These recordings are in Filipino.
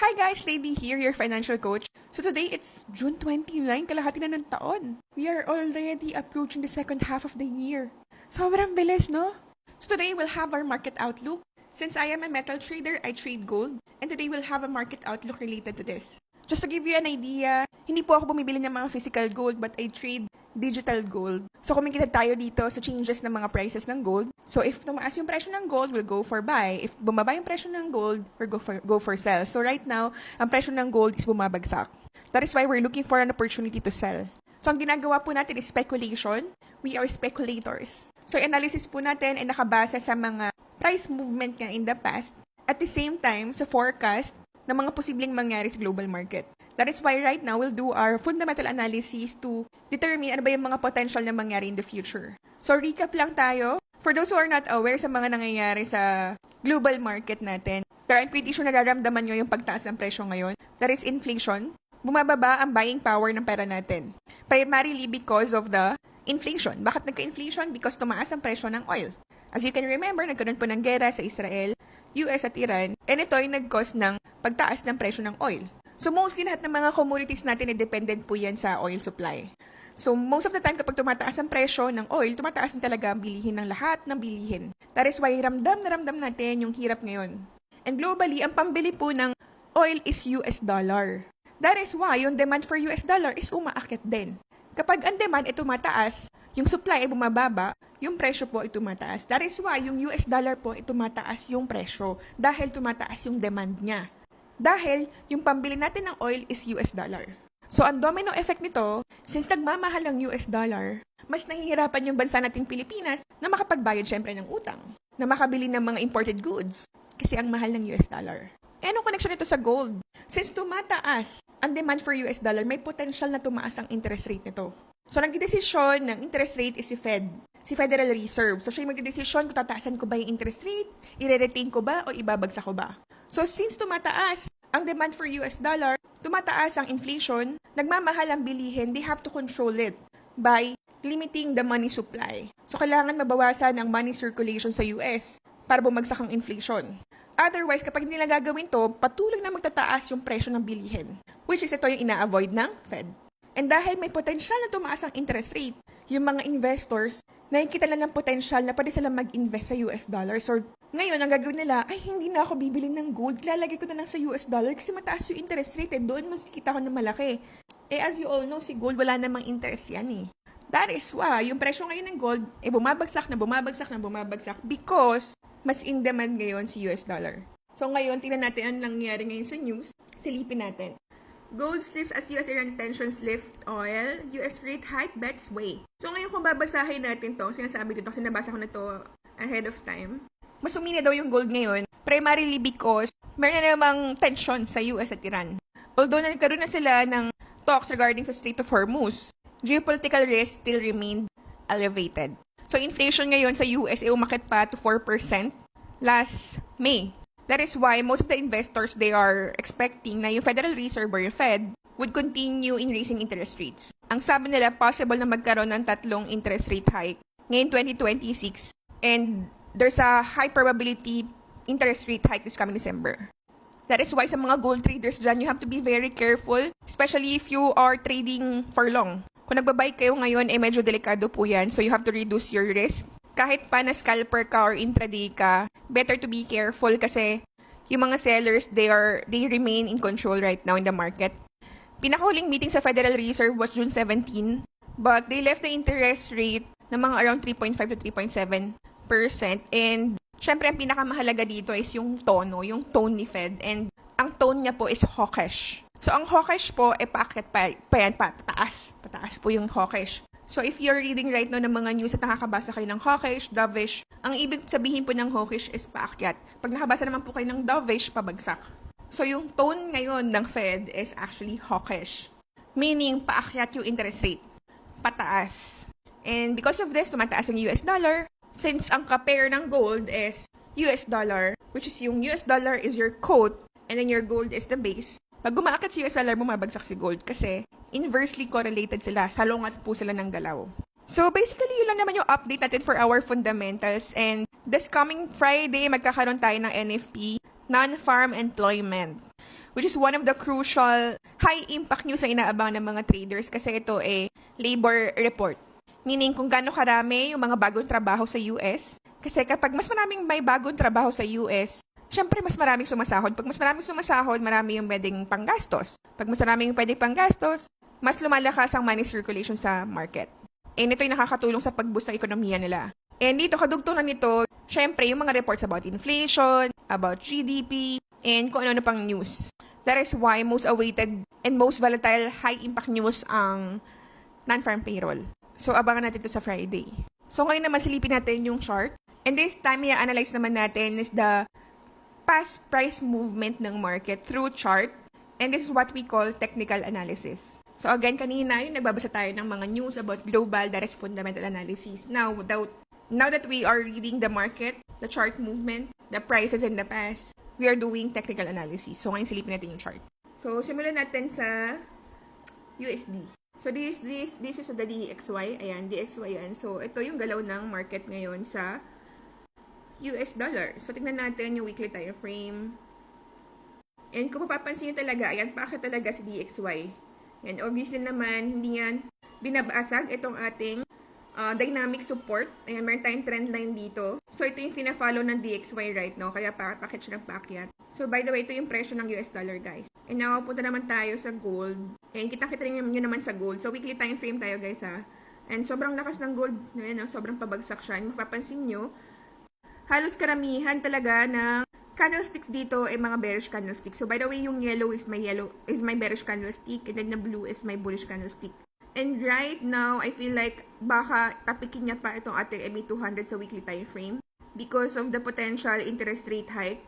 Hi guys, Lady here, your financial coach. So today it's June 29, kalahati na ng taon. We are already approaching the second half of the year. Sobrang bilis, no? So today we'll have our market outlook. Since I am a metal trader, I trade gold. And today we'll have a market outlook related to this. Just to give you an idea, hindi po ako bumibili ng mga physical gold but I trade digital gold. So kumikita tayo dito sa changes ng mga prices ng gold. So if tumaas yung presyo ng gold, we'll go for buy. If bumaba yung presyo ng gold, we'll go for sell. So right now, ang presyo ng gold is bumabagsak. That is why we're looking for an opportunity to sell. So ang ginagawa po natin is speculation. We are speculators. So analysis po natin ay nakabasa sa mga price movement nga in the past. At the same time, sa forecast ng mga posibleng mangyari sa global market. That is why right now we'll do our fundamental analysis to determine ano ba yung mga potential na mangyari in the future. So recap lang tayo. For those who are not aware sa mga nangyayari sa global market natin, pero I'm pretty sure nararamdaman nyo yung pagtaas ng presyo ngayon. That is inflation. Bumababa ang buying power ng pera natin. Primarily because of the inflation. Bakit nagka-inflation? Because tumaas ang presyo ng oil. As you can remember, nagkaroon po ng gera sa Israel, US at Iran, and ito ay nag-cause ng pagtaas ng presyo ng oil. So mostly lahat ng mga commodities natin ay dependent po yan sa oil supply. So most of the time kapag tumataas ang presyo ng oil, tumataas din talaga ang bilihin ng lahat ng bilihin. That is why ramdam na ramdam natin yung hirap ngayon. And globally, ang pambili po ng oil is US dollar. That is why yung demand for US dollar is umaakit din. Kapag ang demand ay tumataas, yung supply ay bumababa, yung presyo po ay tumataas. That is why yung US dollar po ay tumataas yung presyo dahil tumataas yung demand niya. Dahil yung pambili natin ng oil is US dollar. So ang domino effect nito, since nagmamahal ang US dollar, mas nahihirapan yung bansa nating Pilipinas na makapagbayad syempre ng utang, na makabili ng mga imported goods kasi ang mahal ng US dollar. E anong connection nito sa gold? Since tumataas ang demand for US dollar, may potential na tumaas ang interest rate nito. So nagdedesisyon ng interest rate is si Fed, si Federal Reserve. So siya yung magdedesisyon kung tataasan ko ba yung interest rate, i-retain ko ba o ibabagsak ko ba. So since tumataas ang demand for US dollar, tumataas ang inflation, nagmamahal ang bilihin, they have to control it by limiting the money supply. So kailangan mabawasan ang money circulation sa US para bumagsak ang inflation. Otherwise, kapag hindi nila gagawin to, patuloy na magtataas yung presyo ng bilihin, which is ito yung ina-avoid ng Fed. And dahil may potential na tumaas ang interest rate, yung mga investors, nakikita na ng potential na pwede sila mag-invest sa US dollars. Or ngayon, ang gagawin nila, ay hindi na ako bibili ng gold, lalagay ko na lang sa US dollar kasi mataas yung interest rate, doon mas kikita ko na malaki. As you all know, si gold wala namang interest yan eh. That is why, yung presyo ngayon ng gold, bumabagsak because mas in demand ngayon si US dollar. So ngayon, tingnan natin ang nangyayari ngayon sa news. Silipin natin. Gold slips as US-Iran tensions lift oil. US rate hike bets way. So ngayon kung babasahin natin to, sinasabi dito kasi nabasa ko na to ahead of time. Mas umina daw yung gold ngayon, primarily because meron na namang tension sa US at Iran. Although nagkaroon na sila ng talks regarding sa Strait of Hormuz, geopolitical risk still remained elevated. So inflation ngayon sa US ay umakit pa to 4% last May. That is why most of the investors, they are expecting na yung Federal Reserve or yung Fed would continue in raising interest rates. Ang sabi nila, possible na magkaroon ng 3 interest rate hike ngayon 2026. And there's a high probability interest rate hike this coming December. That is why sa mga gold traders dyan, you have to be very careful, especially if you are trading for long. Kung nagbabay kayo ngayon, medyo delikado po yan. So you have to reduce your risk. Kahit pa na scalper ka or intraday ka, better to be careful kasi yung mga sellers, they remain in control right now in the market. Pinakahuling meeting sa Federal Reserve was June 17, but they left the interest rate na mga around 3.5 to 3.7%. And syempre, ang pinakamahalaga dito is yung tono, yung tone ni Fed. And ang tone niya po is hawkish. So ang hawkish po, paakyat pa yan, pataas po yung hawkish. So if you're reading right now ng mga news at nakakabasa kayo ng hawkish, dovish, ang ibig sabihin po ng hawkish is paakyat. Pag nakabasa naman po kayo ng dovish, pabagsak. So yung tone ngayon ng Fed is actually hawkish. Meaning, paakyat yung interest rate. Pataas. And because of this, tumataas yung US dollar. Since ang ka-pair ng gold is US dollar, which is yung US dollar is your quote, and then your gold is the base. Pag gumaakit si US dollar, bumabagsak si gold kasi inversely correlated sila. Salungat po sila ng dalaw. So basically, yun lang naman yung update natin for our fundamentals. And this coming Friday, magkakaroon tayo ng NFP, Non-Farm Employment. which is one of the crucial high-impact news na inaabangan ng mga traders kasi ito labor report. Meaning kung gaano karami yung mga bagong trabaho sa US. Kasi kapag mas maraming may bagong trabaho sa US, syempre mas maraming sumasahod. Pag mas maraming sumasahod, marami yung pwedeng panggastos. Pag mas maraming pwedeng panggastos, mas lumalakas ang money circulation sa market. And ito yung nakakatulong sa pag-boost ng ekonomiya nila. And dito, kadugtungan nito, syempre yung mga reports about inflation, about GDP, and kung ano-ano pang news. That is why most awaited and most volatile high-impact news ang non-farm payroll. So, abangan natin ito sa Friday. So, ngayon naman silipin natin yung chart. And this time, i-analyze naman natin is the past price movement ng market through chart. And this is what we call technical analysis. So, again, kanina, yung nagbabasa tayo ng mga news about global, that is fundamental analysis. Now that we are reading the market, the chart movement, the prices in the past, we are doing technical analysis. So, ngayon silipin natin yung chart. So, simulan natin sa USD. So, this is the DXY. Ayan, DXY yan. So, ito yung galaw ng market ngayon sa US dollar. So, tingnan natin yung weekly time frame. And kung mapapansin nyo talaga, ayan, paakit talaga si DXY. Yan, obviously naman, hindi yan binabasag itong ating dynamic support. Ayan, meron tayong trend line dito. So, ito yung fina-follow ng DXY right now. Kaya pakit siya ng pakyat. So, by the way, ito yung presyo ng US dollar, guys. And now, punta naman tayo sa gold. Ayan, kita-kita rin nyo naman sa gold. So, weekly time frame tayo, guys, ha. And sobrang lakas ng gold. Ayan, sobrang pabagsak siya. And mapapansin nyo, halos karamihan talaga ng candlesticks dito ay mga bearish candlesticks. So, by the way, yung yellow is my bearish candlestick. And then the blue is my bullish candlestick. And right now, I feel like baka tapikin niya pa itong ating MA200 sa weekly time frame because of the potential interest rate hike.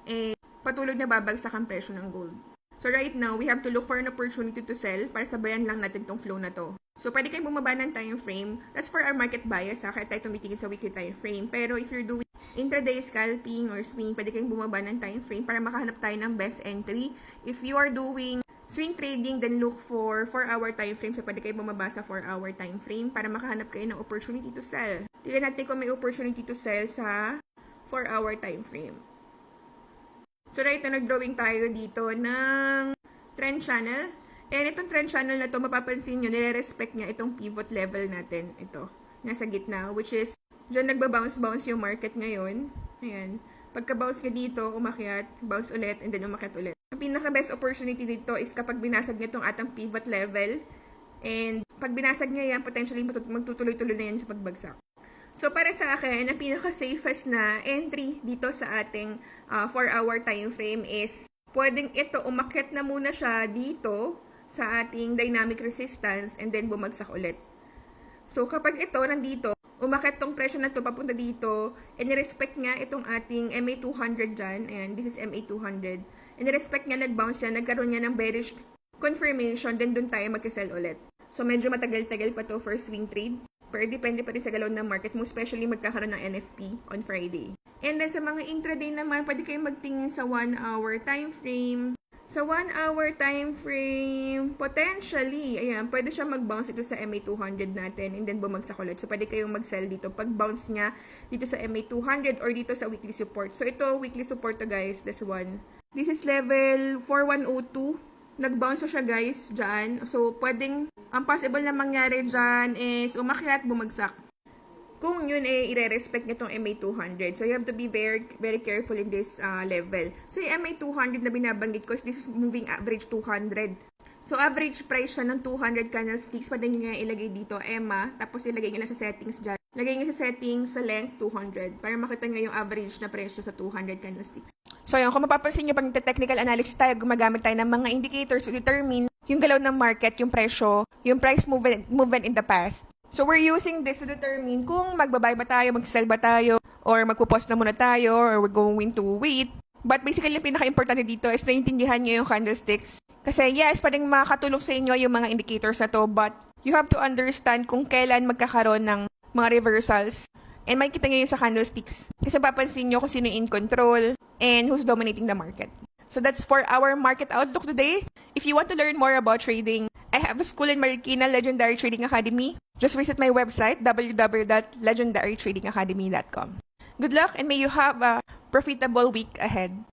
And patuloy na babagsak ang presyo ng gold. So right now, we have to look for an opportunity to sell para sabayan lang natin tong flow na to. So pwede kayong bumaba ng time frame. That's for our market bias, kaya tayo tumitingin sa weekly time frame. Pero if you're doing intraday scalping or swing, pwede kayong bumaba ng time frame para makahanap tayo ng best entry. If you are doing swing trading, then look for 4-hour time frame. So pwede kayong bumaba sa 4-hour time frame para makahanap kayo ng opportunity to sell. Tignan natin kung may opportunity to sell sa 4-hour time frame. So right na nag-drawing tayo dito ng trend channel. And itong trend channel na to, mapapansin nyo, nire-respect niya itong pivot level natin. Ito, nasa gitna, which is, dyan nagba-bounce-bounce yung market ngayon. Ayan. Pagka-bounce ka dito, umakyat, bounce ulit, and then umakyat ulit. Ang pinaka-best opportunity dito is kapag binasag niya itong atang pivot level. And pag binasag niya yan, potentially magtutuloy-tuloy na yan sa pagbagsak. So, para sa akin, ang pinaka-safest na entry dito sa ating 4-hour time frame is pwedeng ito, umakyat na muna siya dito sa ating dynamic resistance and then bumagsak ulit. So, kapag ito, nandito, umakyat tong presyo na to papunta dito, and respect nga itong ating MA200 dyan, ayan, this is MA200, and respect nga nag-bounce yan, nagkaroon niya ng bearish confirmation, then dun tayo mag-sell ulit. So, medyo matagal-tagal pa to for swing trade. Pero depende pa rin sa galaw ng market mo, especially magkakaroon ng NFP on Friday. And then sa mga intraday naman, pwede kayong magtingin sa 1-hour time frame. Sa 1-hour time frame, potentially, ayan, pwede siya mag-bounce dito sa MA200 natin and then bumagsak ulit. So, pwede kayong mag-sell dito pag-bounce niya dito sa MA200 or dito sa weekly support. So, ito, weekly support to guys, this one. This is level 4102. Nag-bounce siya guys, dyan. So, pwedeng, ang possible na mangyari dyan is umakyat, bumagsak. Kung yun i-respect nitong MA200. So, you have to be very, very careful in this level. So, yung MA200 na binabanggit ko is this is moving average 200. So, average price siya ng 200 candlesticks. Pwede nyo nga ilagay dito, EMA. Tapos, ilagay nyo lang sa settings dyan. Lagay nyo sa settings sa length 200. Para makita nyo yung average na presyo sa 200 candlesticks. So, yun, kung mapapansin nyo, pag technical analysis tayo, gumagamit tayo ng mga indicators to determine yung galaw ng market, yung presyo, yung price movement in the past. So, we're using this to determine kung magbabuy ba tayo, mag-sell ba tayo, or magpo-pause na muna tayo, or we're going to wait. But basically, yung pinaka-importante dito is naintindihan nyo yung candlesticks. Kasi yes, pwedeng makakatulong sa inyo yung mga indicators na to, but you have to understand kung kailan magkakaroon ng mga reversals. And makikita nyo yun sa candlesticks. Kasi papansin nyo kung sino in control and who's dominating the market. So that's for our market outlook today. If you want to learn more about trading, I have a school in Marikina, Legendary Trading Academy. Just visit my website, www.legendarytradingacademy.com. Good luck and may you have a profitable week ahead.